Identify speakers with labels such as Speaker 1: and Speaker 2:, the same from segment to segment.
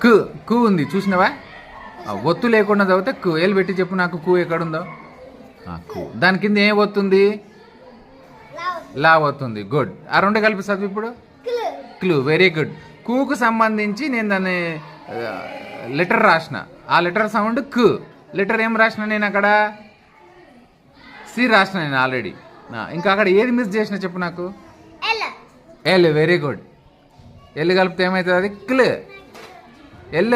Speaker 1: కు కు ఉంది చూసినావా? ఒత్తు లేకుండా చదివితే కు. ఏలు పెట్టి చెప్పు నాకు కు ఎక్కడుందో. కు. దాని కింద ఏం వస్తుంది? లా వస్తుంది. గుడ్. ఆ రెండు కలిపి చదువు ఇప్పుడు. క్లూ. Very good. కూకు సంబంధించి నేను దాన్ని లెటర్ రాసిన. ఆ లెటర్ సౌండ్ కు. లెటర్ ఏం రాసిన నేను అక్కడ? సి రాసిన నేను ఆల్రెడీ. ఇంకా అక్కడ ఏది మిస్ చేసిన చెప్పు నాకు? ఎల్. Very good. ఎల్ కలిపితే ఏమవుతుంది? అది క్ల్. L.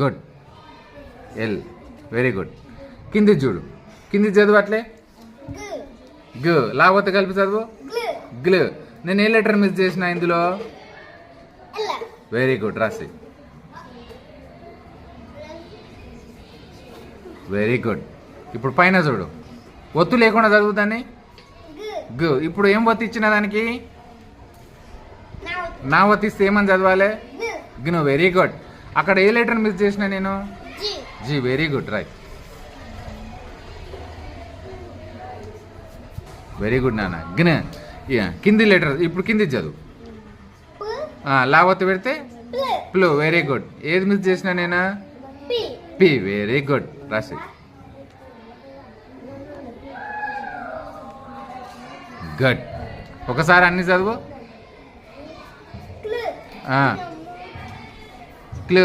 Speaker 1: Good. L. Very good. కింది చూడు. కింది చదువు అట్లే. గు. లావత కలిపి చదువు. గ్లు. నేను ఏ లెటర్ మిస్ చేసిన ఇందులో? Very good. రాసి. Very good. ఇప్పుడు పైన చూడు. ఒత్తు లేకుండా చదువుతాన్ని. గు. ఇప్పుడు ఏం ఒత్తి ఇచ్చిన దానికి? నా ఒత్తిస్తే ఏమని చదవాలి? గ్ను. Very good. అక్కడ ఏ లెటర్ మిస్ చేసిన నేను? జీ. Very good. Right. Very good నాన్న. గ్న. కింది లెటర్ ఇప్పుడు కింది చదువు. లావత్తు పెడితే ప్లు. Very good. ఏది మిస్ చేసిన నేను? పి. Very good. రాసి. గుడ్. ఒకసారి అన్ని చదువు. క్లూ.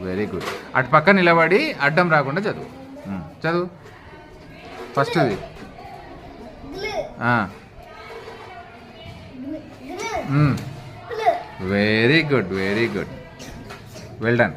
Speaker 1: Very good. అటు పక్క నిలబడి అడ్డం రాకుండా చదువు. చదువు ఫస్ట్ది. Very good. Very good. Well done.